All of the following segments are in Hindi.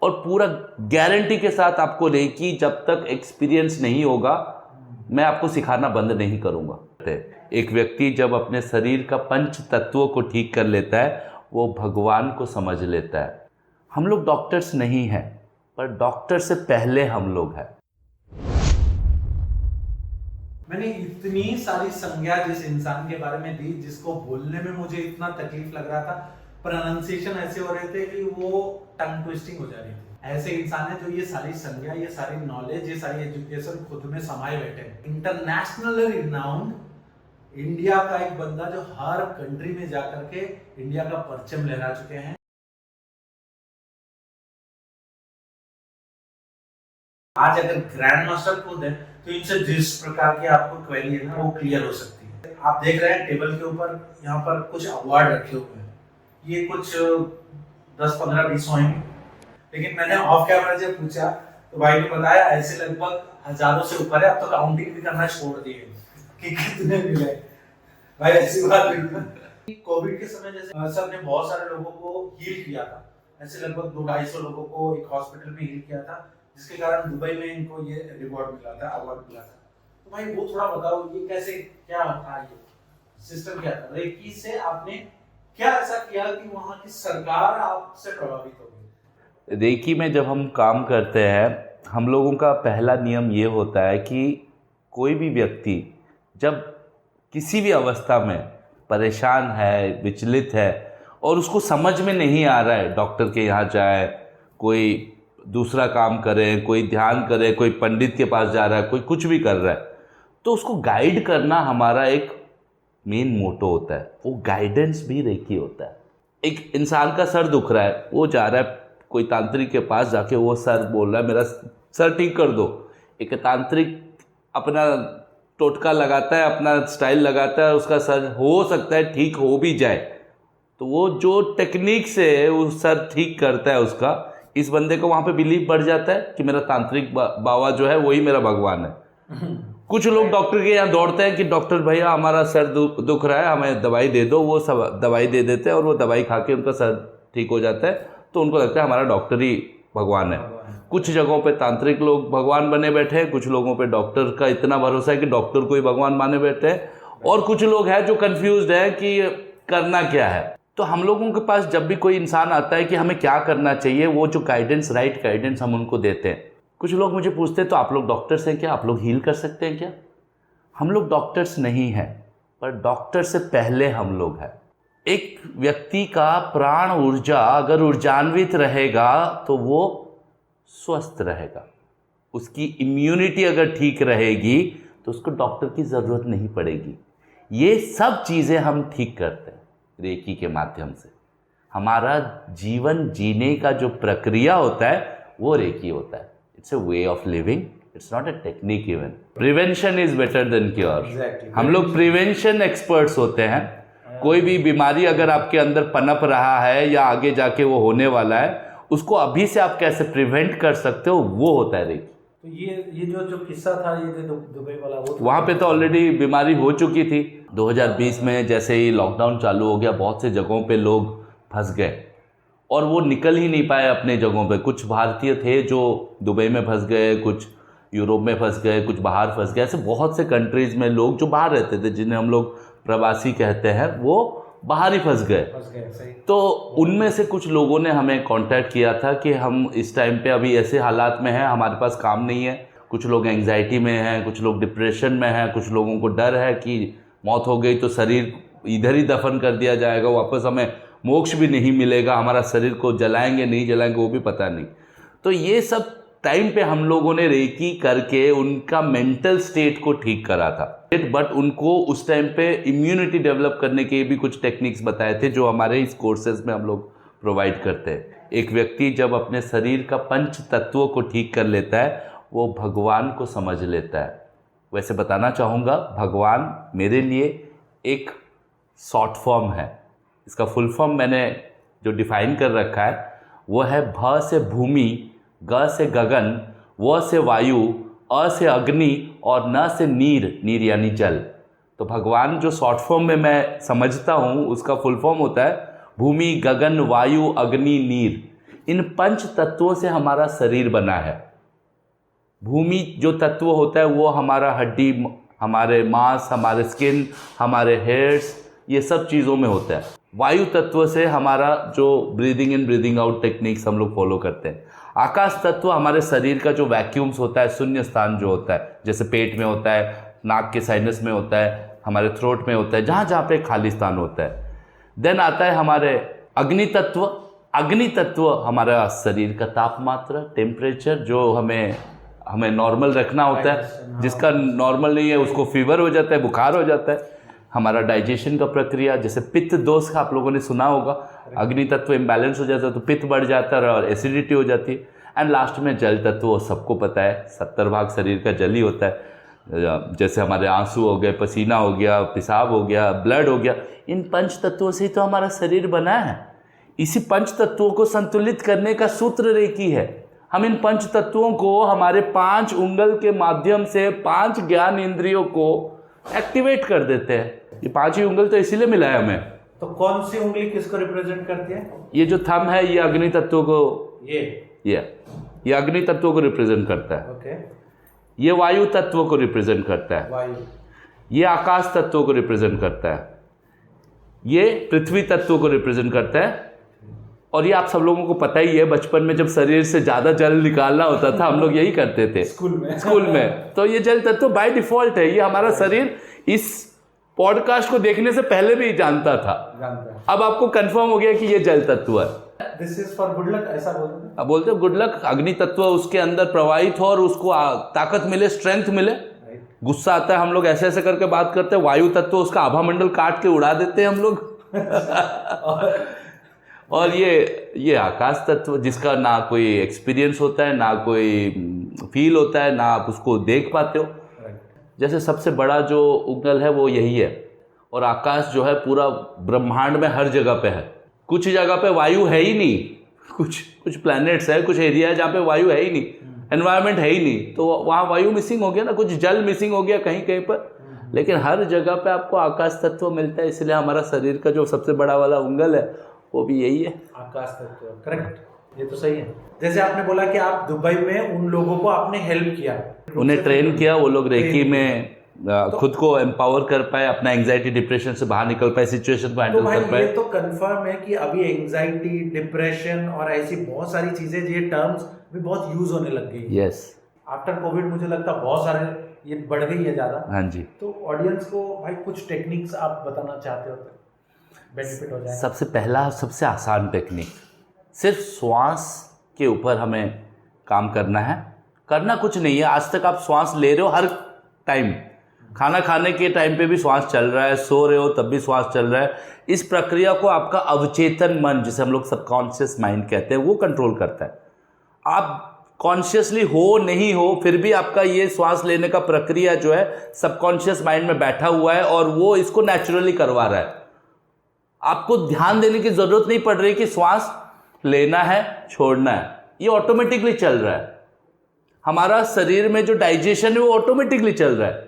और पूरा गारंटी के साथ आपको नहीं कि जब तक एक्सपीरियंस नहीं होगा मैं आपको सिखाना बंद नहीं करूँगा। एक व्यक्ति जब अपने शरीर का पंच तत्वों को ठीक कर लेता है वो भगवान को समझ लेता है। हम लोग डॉक्टर्स नहीं हैं, पर डॉक्टर से पहले हम लोग हैं। मैंने इतनी सारी संज्ञा जिस इंसान के बारे में दी जिसको बोलने में मुझे इतना तकलीफ लग रहा था, प्रोनाउंसिएशन ऐसे हो रहे थे कि वो टंग ट्विस्टिंग हो जा रही थी। ऐसे इंसान है जो ये सारी संज्ञा, ये सारी नॉलेज, ये सारी एजुकेशन खुद में समाये बैठे हैं। इंटरनेशनल रिनाउंड इंडिया का एक बंदा जो हर कंट्री में जाकर के इंडिया का परचम लहरा चुके हैं। आज अगर ग्रैंड मास्टर खुद है तो इनसे जिस प्रकार की आपको क्वेरी है ना वो क्लियर हो सकती है। आप देख रहे हैं टेबल के ऊपर यहाँ पर कुछ अवार्ड रखे हुए हैं, ये कुछ 10, 15, 20 होंगे, लेकिन मैंने ऑफ कैमरा जब पूछा तो भाई ने बताया ऐसे लगभग हजारों से ऊपर है। अब तो काउंटिंग भी करना छोड़ दिए कि कितने मिले। भाई ऐसी बात नहीं। कोविड के समय जैसे सर ने बहुत सारे लोगों को हील किया था, ऐसे लगभग 200-250 लोगों को एक हॉस्पिटल में हील किया था, जिसके कारण दुबई में इनको ये रिवॉर्ड मिला था, अवार्ड मिला था। तो भाई वो थोड़ा बताओ ये कैसे, क्या था, ये सिस्टम क्या था? रेकी से आपने क्या ऐसा किया कि वहाँ की सरकार आपसे प्रभावित हो गई? रेकी में जब हम काम करते हैं, हम लोगों का पहला नियम ये होता है कि कोई भी व्यक्ति जब किसी भी अवस्था में परेशान है, विचलित है और उसको समझ में नहीं आ रहा है, डॉक्टर के यहाँ जाए, कोई दूसरा काम करे, कोई ध्यान करे, कोई पंडित के पास जा रहा है, कोई कुछ भी कर रहा है, तो उसको गाइड करना हमारा एक मेन मोटो होता है। वो गाइडेंस भी रेकी होता है। एक इंसान का सर दुख रहा है, वो जा रहा है कोई तांत्रिक के पास, जाके वो सर बोल रहा है मेरा सर ठीक कर दो। एक तांत्रिक अपना टोटका लगाता है, अपना स्टाइल लगाता है, उसका सर हो सकता है ठीक हो भी जाए, तो वो जो टेक्निक से वो सर ठीक करता है उसका, इस बंदे को वहाँ पे बिलीव बढ़ जाता है कि मेरा तांत्रिक बाबा जो है वही मेरा भगवान है। कुछ लोग डॉक्टर के यहाँ दौड़ते हैं कि डॉक्टर भैया हमारा सर दुख रहा है, हमें दवाई दे दो। वो सब दवाई दे देते हैं और वो दवाई खा के उनका सर ठीक हो जाता है, तो उनको लगता है हमारा डॉक्टर ही भगवान है। कुछ जगहों पे तांत्रिक लोग भगवान बने बैठे हैं, कुछ लोगों पे डॉक्टर का इतना भरोसा है कि डॉक्टर को ही भगवान माने बैठे हैं, और कुछ लोग हैं जो कंफ्यूज्ड है कि करना क्या है। तो हम लोगों के पास जब भी कोई इंसान आता है कि हमें क्या करना चाहिए, वो जो गाइडेंस, राइट गाइडेंस हम उनको देते हैं। कुछ लोग मुझे पूछते हैं तो आप लोग डॉक्टर्स हैं क्या, आप लोग हील कर सकते हैं क्या? हम लोग डॉक्टर्स नहीं हैं, पर डॉक्टर से पहले हम लोग हैं। एक व्यक्ति का प्राण ऊर्जा अगर ऊर्जान्वित रहेगा तो वो स्वस्थ रहेगा। उसकी इम्यूनिटी अगर ठीक रहेगी तो उसको डॉक्टर की ज़रूरत नहीं पड़ेगी। ये सब चीज़ें हम ठीक करते हैं रेकी के माध्यम से। हमारा जीवन जीने का जो प्रक्रिया होता है वो रेकी होता है। It's a way of living, it's not a technique even. Prevention is better than cure. हम लोग प्रिवेंशन एक्सपर्ट्स होते हैं। कोई भी बीमारी अगर आपके अंदर पनप रहा है या आगे जाके वो होने वाला है, उसको अभी से आप कैसे प्रिवेंट कर सकते हो, वो होता है रेकी। तो ये जो किस्सा था ये दुबई वाला, वो वहाँ पे तो ऑलरेडी बीमारी हो चुकी थी। 2020 में जैसे ही लॉकडाउन चालू हो गया, बहुत से जगहों पे लोग फंस गए और वो निकल ही नहीं पाए अपने जगहों पे। कुछ भारतीय थे जो दुबई में फंस गए, कुछ यूरोप में फंस गए, कुछ बाहर फंस गए। ऐसे बहुत से कंट्रीज़ में लोग जो बाहर रहते थे, जिन्हें हम लोग प्रवासी कहते हैं, वो बाहर ही फंस गए। तो उनमें से कुछ लोगों ने हमें कांटेक्ट किया था कि हम इस टाइम पे अभी ऐसे हालात में हैं, हमारे पास काम नहीं है। कुछ लोग एंग्जाइटी में हैं, कुछ लोग डिप्रेशन में हैं, कुछ लोगों को डर है कि मौत हो गई तो शरीर इधर ही दफन कर दिया जाएगा, वापस हमें मोक्ष भी नहीं मिलेगा, हमारा शरीर को जलाएंगे नहीं जलाएंगे वो भी पता नहीं। तो ये सब टाइम पे हम लोगों ने रेकी करके उनका मेंटल स्टेट को ठीक करा था। बट उनको उस टाइम पे इम्यूनिटी डेवलप करने के भी कुछ टेक्निक्स बताए थे जो हमारे इस कोर्सेज में हम लोग प्रोवाइड करते हैं। एक व्यक्ति जब अपने शरीर का पंच तत्वों को ठीक कर लेता है वो भगवान को समझ लेता है। वैसे बताना चाहूँगा, भगवान मेरे लिए एक शॉर्ट फॉर्म है। इसका फुल फॉर्म मैंने जो डिफाइन कर रखा है वो है भ से भूमि, ग से गगन, व से वायु, अ से अग्नि और न से नीर, नीर यानी जल। तो भगवान जो शॉर्ट फॉर्म में मैं समझता हूँ उसका फुल फॉर्म होता है भूमि, गगन, वायु, अग्नि, नीर। इन पंच तत्वों से हमारा शरीर बना है। भूमि जो तत्व होता है वो हमारा हड्डी, हमारे मांस, हमारे स्किन, हमारे हेयर्स, ये सब चीज़ों में होता है। वायु तत्व से हमारा जो breathing in breathing out techniques हम लोग फॉलो करते हैं। आकाश तत्व हमारे शरीर का जो वैक्यूम्स होता है, शून्य स्थान जो होता है, जैसे पेट में होता है, नाक के साइनस में होता है, हमारे थ्रोट में होता है, जहाँ जहाँ पे खाली स्थान होता है। देन आता है हमारे अग्नि तत्व। अग्नि तत्व हमारा शरीर का तापमात्रा, टेम्परेचर, जो हमें नॉर्मल रखना होता है। जिसका नॉर्मल नहीं है उसको फीवर हो जाता है, बुखार हो जाता है। हमारा डाइजेशन का प्रक्रिया, जैसे पित्त दोष आप लोगों ने सुना होगा, अग्नि तत्व इम्बैलेंस हो जाता है तो पित्त बढ़ जाता है और एसिडिटी हो जाती है। एंड लास्ट में जल तत्व, सबको पता है 70 भाग शरीर का जल ही होता है। जैसे हमारे आंसू हो गए, पसीना हो गया, पेशाब हो गया, ब्लड हो गया, इन पंच तत्वों से ही तो हमारा शरीर बना है। इसी पंच तत्वों को संतुलित करने का सूत्र रेकी है। हम इन पंच तत्वों को हमारे 5 उंगल के माध्यम से 5 ज्ञान इंद्रियों को एक्टिवेट कर देते हैं। ये 5 ही उंगल तो इसीलिए मिला है हमें। तो कौन सी उंगली किसको रिप्रेजेंट करती है? ये जो थंब है ये अग्नि तत्व को, ये अग्नि तत्व को रिप्रेजेंट करता है। ओके। ये वायु तत्व को रिप्रेजेंट करता है। वायु। ये आकाश तत्व को रिप्रेजेंट करता है। ये पृथ्वी तत्व को रिप्रेजेंट करता है। और ये आप सब लोगों को पता ही है, बचपन में जब शरीर से ज्यादा जल निकालना होता था हम लोग यही करते थे स्कूल में। तो ये जल तत्व बाय डिफॉल्ट है, ये हमारा शरीर इस पॉडकास्ट को देखने से पहले भी जानता था। अब आपको कंफर्म हो गया कि ये जल तत्व है। This is for good luck, ऐसा बोलते हैं। अब बोलते हैं गुड लक, अग्नि तत्व उसके अंदर प्रवाहित हो और उसको ताकत मिले, स्ट्रेंथ मिले। गुस्सा आता है हम लोग ऐसे ऐसे करके बात करते हैं। वायु तत्व उसका आभा मंडल काट के उड़ा देते हैं हम लोग। और ये आकाश तत्व जिसका ना कोई एक्सपीरियंस होता है, ना कोई फील होता है, ना आप उसको देख पाते हो। जैसे सबसे बड़ा जो उंगल है वो यही है। और आकाश जो है पूरा ब्रह्मांड में हर जगह पे है। कुछ जगह पे वायु है ही नहीं, कुछ प्लैनेट्स है, कुछ एरिया है जहाँ पे वायु है ही नहीं, एनवायरनमेंट है ही नहीं, तो वहाँ वायु मिसिंग हो गया ना, कुछ जल मिसिंग हो गया कहीं कहीं पर। लेकिन हर जगह पे आपको आकाश तत्व मिलता है। इसलिए हमारा शरीर का जो सबसे बड़ा वाला उंगल है वो भी यही है, आकाश तत्व। करेक्ट, ये तो सही है। जैसे आपने बोला कि आप दुबई में उन लोगों को आपने हेल्प किया, उन्हें ट्रेन किया, वो लोग रेकी में खुद को एम्पावर कर पाए, अपना एंजाइटी डिप्रेशन से बाहर निकल पाए, सिचुएशन को हैंडल कर पाए। ये तो कंफर्म है कि अभी एंजाइटी, डिप्रेशन और ऐसी बहुत सारी चीजें, ये टर्म्स भी बहुत यूज होने लग गई। यस, आफ्टर कोविड मुझे लगता है बहुत सारे ये बढ़ गई है ज्यादा। हाँ जी। तो ऑडियंस को भाई कुछ टेक्निक्स आप बताना चाहते हो तो बेनिफिट हो जाए। सबसे पहला, सबसे आसान टेक्निक, सिर्फ श्वास के ऊपर हमें काम करना है। करना कुछ नहीं है। आज तक आप श्वास ले रहे हो हर टाइम, खाना खाने के टाइम पे भी श्वास चल रहा है, सो रहे हो तब भी श्वास चल रहा है। इस प्रक्रिया को आपका अवचेतन मन, जिसे हम लोग सबकॉन्शियस माइंड कहते हैं, वो कंट्रोल करता है। आप कॉन्शियसली हो नहीं हो फिर भी आपका ये श्वास लेने का प्रक्रिया जो है सबकॉन्शियस माइंड में बैठा हुआ है और वो इसको नेचुरली करवा रहा है। आपको ध्यान देने की जरूरत नहीं पड़ रही कि श्वास लेना है, छोड़ना है, ये ऑटोमेटिकली चल रहा है। हमारा शरीर में जो डाइजेशन है वो ऑटोमेटिकली चल रहा है।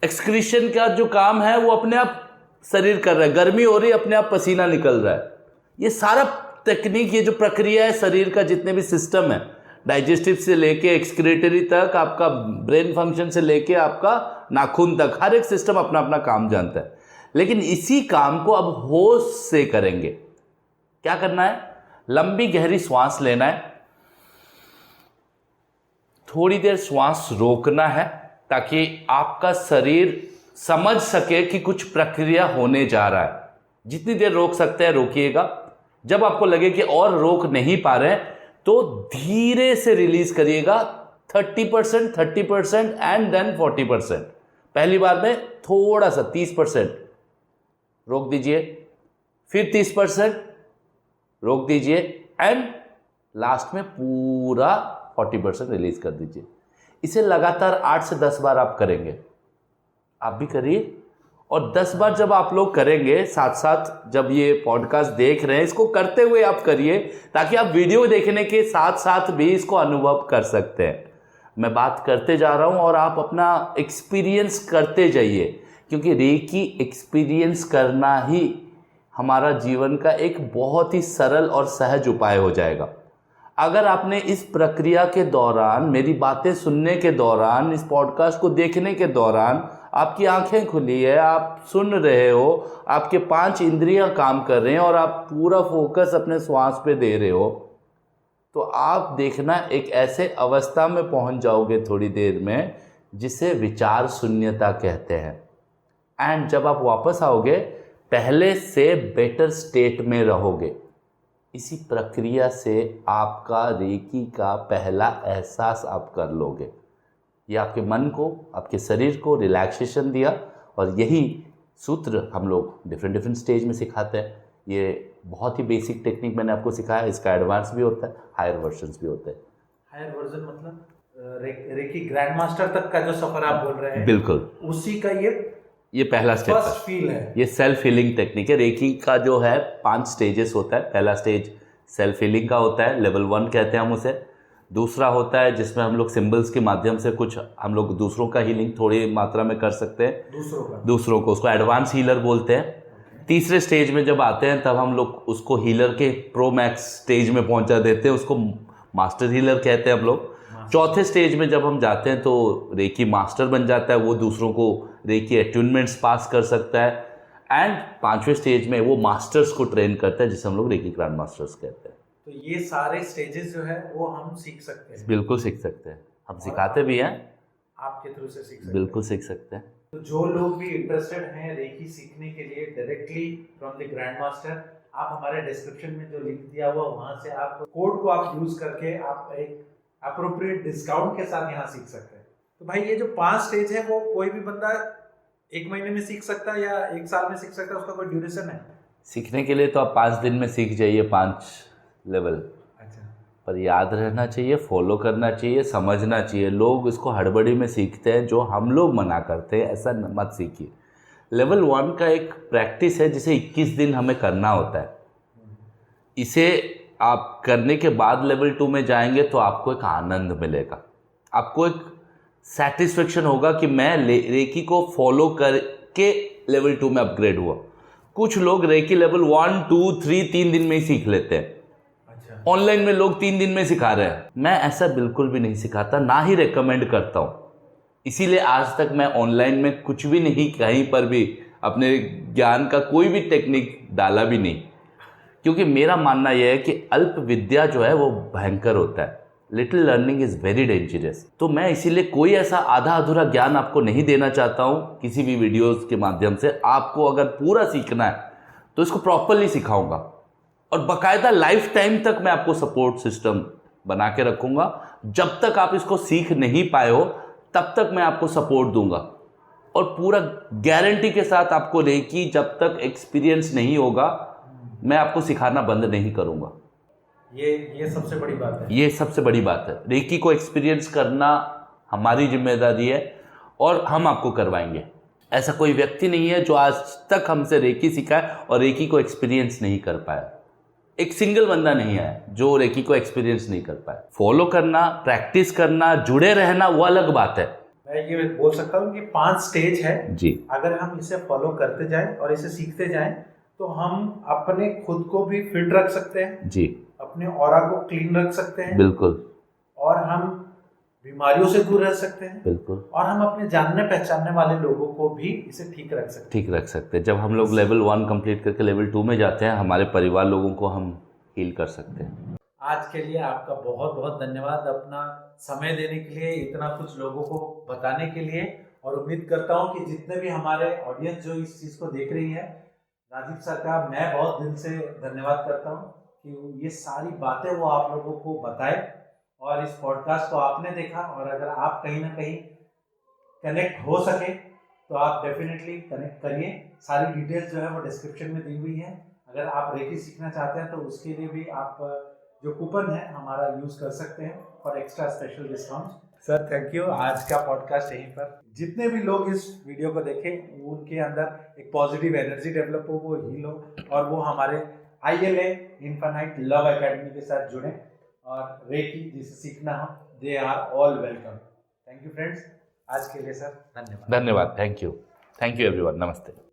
एक्सक्रीशन का जो काम है वो अपने आप शरीर कर रहा है। गर्मी हो रही है, अपने आप पसीना निकल रहा है। ये सारा टेक्निक, ये जो प्रक्रिया है शरीर का, जितने भी सिस्टम है, डाइजेस्टिव से लेके एक्सक्रीटरी तक, आपका ब्रेन फंक्शन से लेके आपका नाखून तक, हर एक सिस्टम अपना अपना काम जानता है। लेकिन इसी काम को अब होश से करेंगे। क्या करना है? लंबी गहरी श्वास लेना है, थोड़ी देर श्वास रोकना है ताकि आपका शरीर समझ सके कि कुछ प्रक्रिया होने जा रहा है। जितनी देर रोक सकते हैं रोकिएगा। जब आपको लगे कि और रोक नहीं पा रहे हैं तो धीरे से रिलीज करिएगा। 30% एंड देन 40%। पहली बार में थोड़ा सा 30% रोक दीजिए, फिर 30% रोक दीजिए एंड लास्ट में पूरा 40% रिलीज कर दीजिए। इसे लगातार 8 से 10 बार आप करेंगे। आप भी करिए। और 10 बार जब आप लोग करेंगे, साथ साथ जब ये पॉडकास्ट देख रहे हैं, इसको करते हुए आप करिए ताकि आप वीडियो देखने के साथ साथ भी इसको अनुभव कर सकते हैं। मैं बात करते जा रहा हूं और आप अपना एक्सपीरियंस करते जाइए, क्योंकि रेकी एक्सपीरियंस करना ही हमारा जीवन का एक बहुत ही सरल और सहज उपाय हो जाएगा। अगर आपने इस प्रक्रिया के दौरान, मेरी बातें सुनने के दौरान, इस पॉडकास्ट को देखने के दौरान आपकी आंखें खुली है, आप सुन रहे हो, आपके 5 इंद्रियां काम कर रहे हैं और आप पूरा फोकस अपने श्वास पे दे रहे हो, तो आप देखना एक ऐसे अवस्था में पहुंच जाओगे थोड़ी देर में जिसे विचार शून्यता कहते हैं। एंड जब आप वापस आओगे पहले से बेटर स्टेट में रहोगे। इसी प्रक्रिया से आपका रेकी का पहला एहसास आप कर लोगे। ये आपके मन को, आपके शरीर को रिलैक्सेशन दिया, और यही सूत्र हम लोग डिफरेंट स्टेज में सिखाते हैं। ये बहुत ही बेसिक टेक्निक मैंने आपको सिखाया, इसका एडवांस भी होता है, हायर वर्जन्स भी होते हैं। हायर वर्जन मतलब रेकी ग्रैंड मास्टर तक का जो सफर आप बोल रहे हैं, बिल्कुल उसी का ये पहला स्टेप फर्स्ट फील है। ये सेल्फ हीलिंग टेक्निक है। रेकी का जो है 5 स्टेजेस होता है। पहला स्टेज सेल्फ हीलिंग का होता है, लेवल 1 कहते हैं हम उसे। दूसरा होता है जिसमें हम लोग सिंबल्स के माध्यम से कुछ हम लोग दूसरों का हीलिंग थोड़ी मात्रा में कर सकते हैं, दूसरों को, उसको एडवांस हीलर बोलते हैं। तीसरे स्टेज में जब आते हैं तब हम लोग उसको हीलर के प्रो मैक्स स्टेज में पहुंचा देते हैं, उसको मास्टर हीलर कहते हैं हम लोग। चौथे स्टेज में जब हम जाते हैं तो रेकी मास्टर बन जाता है, वो दूसरों को रेकी अट्यूनमेंट्स पास कर सकता है। एंड 5वें स्टेज में वो मास्टर्स को ट्रेन करता है, जिसे हम लोग रेकी ग्रैंड मास्टर्स कहते हैं। तो ये सारे स्टेजेस जो है वो हम सीख सकते हैं। बिल्कुल सीख सकते हैं, हम सिखाते भी हैं, आपके थ्रू से सीख सकते हैं। बिल्कुल सीख सकते हैं। तो जो लोग भी इंटरेस्टेड हैं रेकी सीखने के लिए directly from the grand master, आप हमारे डिस्क्रिप्शन में जो लिंक दिया हुआ वहां से आप कोड को आप यूज करके आप एक अप्रोप्रिएट डिस्काउंट के साथ यहाँ सीख सकते हैं। तो भाई ये जो 5 स्टेज है वो कोई भी बंदा 1 महीने में सीख सकता है या 1 साल में सीख सकता है, उसका कोई ड्यूरेशन है? सीखने के लिए तो आप 5 दिन में सीख जाइए 5 लेवल। अच्छा। पर याद रहना चाहिए, फॉलो करना चाहिए, समझना चाहिए। लोग इसको हड़बड़ी में सीखते हैं, जो हम लोग मना करते हैं, ऐसा मत सीखिए। लेवल 1 का एक प्रैक्टिस है जिसे 21 दिन हमें करना होता है। इसे आप करने के बाद लेवल 2 में जाएंगे तो आपको एक आनंद मिलेगा, आपको एक सेटिस्फेक्शन होगा कि मैं रेकी को फॉलो करके लेवल 2 में अपग्रेड हुआ। कुछ लोग रेकी लेवल 1, 2, 3 3 दिन में ही सीख लेते हैं। अच्छा। ऑनलाइन में लोग 3 दिन में सिखा रहे हैं। मैं ऐसा बिल्कुल भी नहीं सिखाता, ना ही रेकमेंड करता हूँ। इसीलिए आज तक मैं ऑनलाइन में कुछ भी नहीं, कहीं पर भी अपने ज्ञान का कोई भी टेक्निक डाला भी नहीं, क्योंकि मेरा मानना यह है कि अल्प विद्या जो है वो भयंकर होता है। Little learning is very dangerous. तो मैं इसीलिए कोई ऐसा आधा अधूरा ज्ञान आपको नहीं देना चाहता हूँ किसी भी वीडियोस के माध्यम से। आपको अगर पूरा सीखना है तो इसको प्रॉपरली सिखाऊंगा, और बाकायदा लाइफ टाइम तक मैं आपको सपोर्ट सिस्टम बना के रखूंगा। जब तक आप इसको सीख नहीं पाए हो तब तक मैं आपको सपोर्ट दूंगा, और पूरा गारंटी के साथ आपको रेकी जब तक एक्सपीरियंस नहीं होगा मैं आपको सिखाना बंद नहीं करूंगा। ये सबसे बड़ी बात है। ये सबसे बड़ी बात है। रेकी को एक्सपीरियंस करना हमारी जिम्मेदारी है और हम आपको करवाएंगे। ऐसा कोई व्यक्ति नहीं है जो आज तक हमसे रेकी सीखा है और रेकी को एक्सपीरियंस नहीं कर पाया। एक सिंगल बंदा नहीं है जो रेकी को एक्सपीरियंस नहीं कर पाया। फॉलो करना, प्रैक्टिस करना, जुड़े रहना वो अलग बात है। मैं ये बोल सकता हूँ कि 5 स्टेज है जी। अगर हम इसे फॉलो करते जाएं और इसे सीखते जाएं तो हम अपने खुद को भी फिट रख सकते हैं जी, अपने ऑरा को क्लीन रख सकते हैं, बिल्कुल, और हम बीमारियों से दूर रह सकते हैं, बिल्कुल, और हम अपने जानने पहचानने वाले लोगों को भी इसे ठीक रख सकते हैं। जब हम लोग लेवल 1 कंप्लीट करके लेवल 2 में जाते हैं, हमारे परिवार लोगों को हम हील कर सकते हैं। आज के लिए आपका बहुत बहुत धन्यवाद, अपना समय देने के लिए, इतना कुछ लोगों को बताने के लिए। और उम्मीद करता हूँ कि जितने भी हमारे ऑडियंस जो इस चीज़ को देख रही है, राजीव सर का मैं बहुत दिल से धन्यवाद करता हूँ कि ये सारी बातें वो आप लोगों को बताए, और इस पॉडकास्ट को आपने देखा। और अगर आप कहीं ना कहीं कनेक्ट हो सके तो आप डेफिनेटली कनेक्ट करिए। सारी डिटेल्स जो है वो डिस्क्रिप्शन में दी हुई है। अगर आप रेकी सीखना चाहते हैं तो उसके लिए भी आप जो कूपन है हमारा यूज़ कर सकते हैं for extra special discount. Sir thank you. आज का पॉडकास्ट यहीं पर, जितने भी लोग इस वीडियो को देखें उनके अंदर एक पॉजिटिव एनर्जी डेवलप हो, वो हील हो, और वो हमारे ILA इन्फिनाइट लव एकेडमी के साथ जुड़े और रेकी जिसे सीखना हो, they are all welcome. Thank you friends. आज के लिए सर धन्यवाद। धन्यवाद। Thank you everyone. नमस्ते।